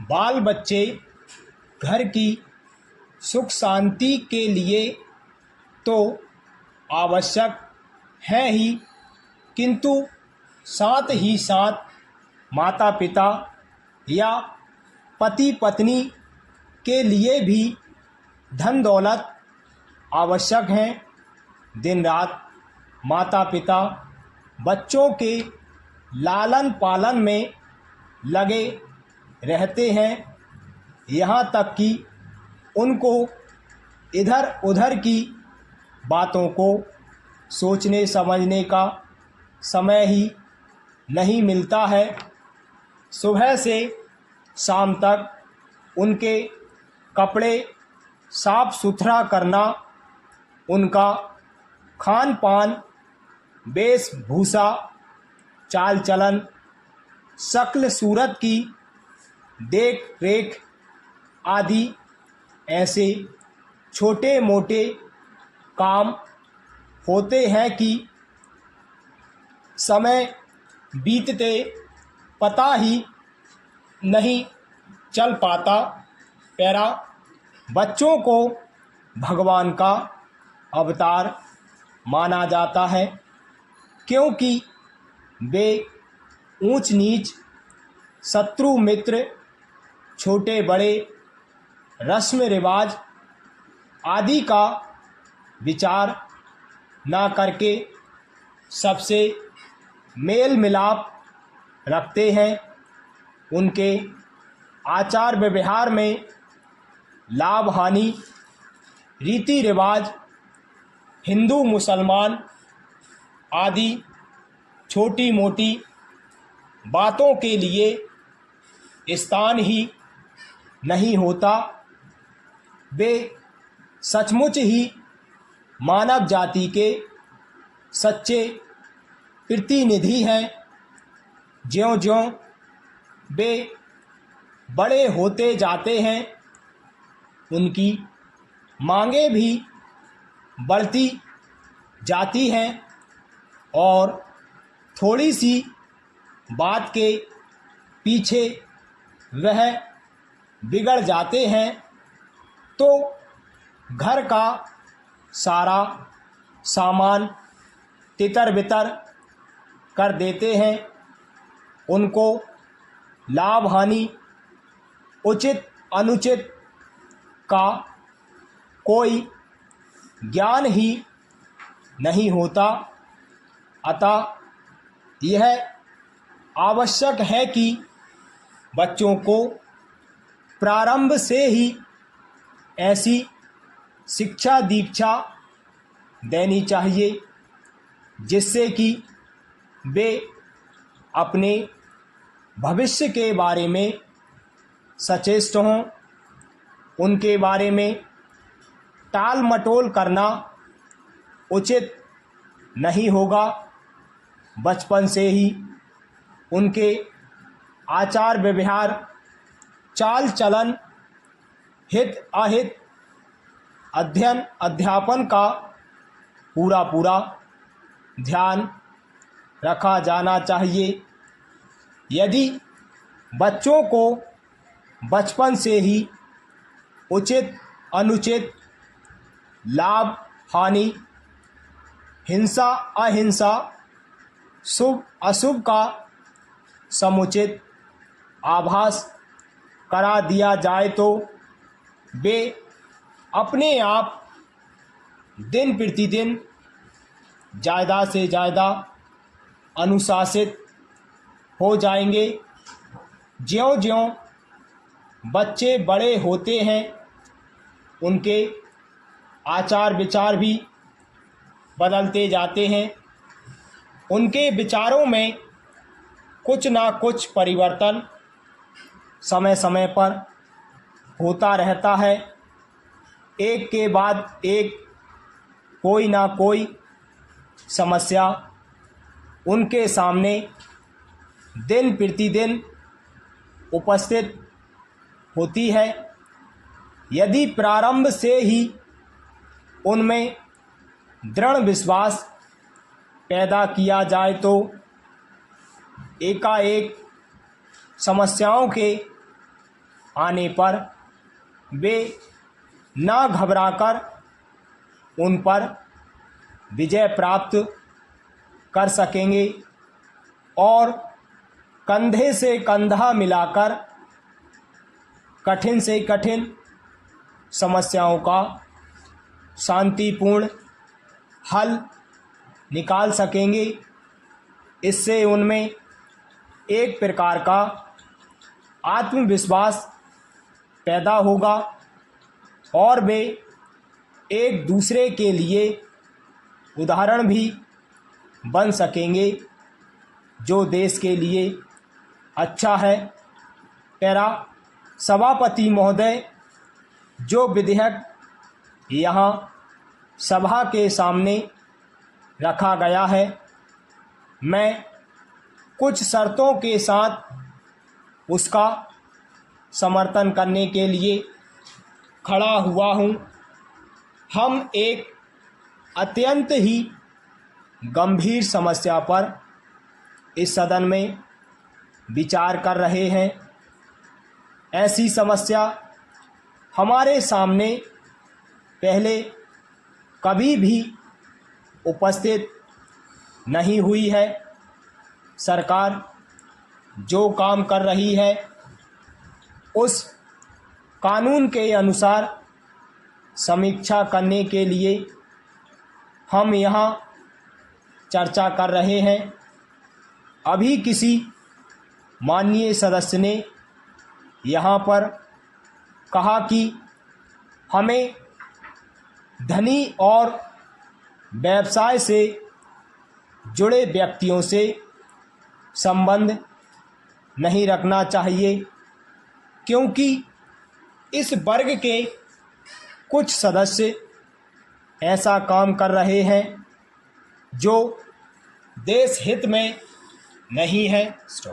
बाल बच्चे घर की सुख शांति के लिए तो आवश्यक है ही, किंतु साथ ही साथ माता पिता या पति पत्नी के लिए भी धन दौलत आवश्यक हैं। दिन रात माता पिता बच्चों के लालन पालन में लगे रहते हैं, यहाँ तक कि उनको इधर उधर की बातों को सोचने समझने का समय ही नहीं मिलता है। सुबह से शाम तक उनके कपड़े साफ सुथरा करना, उनका खान पान, वेशभूषा, चाल चलन, शक्ल सूरत की देख रेख आदि ऐसे छोटे मोटे काम होते हैं कि समय बीतते पता ही नहीं चल पाता। पैरा बच्चों को भगवान का अवतार माना जाता है, क्योंकि वे ऊंच नीच, शत्रु मित्र, छोटे बड़े, रस्म रिवाज आदि का विचार ना करके सबसे मेल मिलाप रखते हैं। उनके आचार व्यवहार में लाभ हानि, रीति रिवाज, हिंदू मुसलमान आदि छोटी मोटी बातों के लिए स्थान ही नहीं होता। वे सचमुच ही मानव जाति के सच्चे प्रतिनिधि हैं। ज्यों-ज्यों वे बड़े होते जाते हैं, उनकी मांगें भी बढ़ती जाती हैं और थोड़ी सी बात के पीछे वह बिगड़ जाते हैं तो घर का सारा सामान तितर बितर कर देते हैं। उनको लाभ हानि, उचित अनुचित का कोई ज्ञान ही नहीं होता। अतः यह आवश्यक है कि बच्चों को प्रारंभ से ही ऐसी शिक्षा दीक्षा देनी चाहिए जिससे कि वे अपने भविष्य के बारे में सचेत हों। उनके बारे में टाल मटोल करना उचित नहीं होगा। बचपन से ही उनके आचार व्यवहार, चाल चलन, हित अहित, अध्ययन अध्यापन का पूरा ध्यान रखा जाना चाहिए। यदि बच्चों को बचपन से ही उचित अनुचित, लाभ हानि, हिंसा अहिंसा, शुभ अशुभ का समुचित आभास करा दिया जाए तो वे अपने आप दिन प्रतिदिन ज़्यादा से ज़्यादा अनुशासित हो जाएंगे। ज्यों-ज्यों बच्चे बड़े होते हैं, उनके आचार विचार भी बदलते जाते हैं। उनके विचारों में कुछ ना कुछ परिवर्तन समय समय पर होता रहता है। एक के बाद एक कोई ना कोई समस्या उनके सामने दिन प्रतिदिन उपस्थित होती है। यदि प्रारंभ से ही उनमें दृढ़ विश्वास पैदा किया जाए तो एकाएक समस्याओं के आने पर वे ना घबराकर उन पर विजय प्राप्त कर सकेंगे और कंधे से कंधा मिलाकर कठिन से कठिन समस्याओं का शांतिपूर्ण हल निकाल सकेंगे। इससे उनमें एक प्रकार का आत्मविश्वास पैदा होगा और वे एक दूसरे के लिए उदाहरण भी बन सकेंगे, जो देश के लिए अच्छा है। पैरा सभापति महोदय, जो विधेयक यहाँ सभा के सामने रखा गया है, मैं कुछ शर्तों के साथ उसका समर्थन करने के लिए खड़ा हुआ हूँ। हम एक अत्यंत ही गंभीर समस्या पर इस सदन में विचार कर रहे हैं। ऐसी समस्या हमारे सामने पहले कभी भी उपस्थित नहीं हुई है। सरकार जो काम कर रही है उस कानून के अनुसार समीक्षा करने के लिए हम यहाँ चर्चा कर रहे हैं। अभी किसी माननीय सदस्य ने यहाँ पर कहा कि हमें धनी और व्यवसाय से जुड़े व्यक्तियों से संबंध नहीं रखना चाहिए, क्योंकि इस वर्ग के कुछ सदस्य ऐसा काम कर रहे हैं जो देश हित में नहीं है।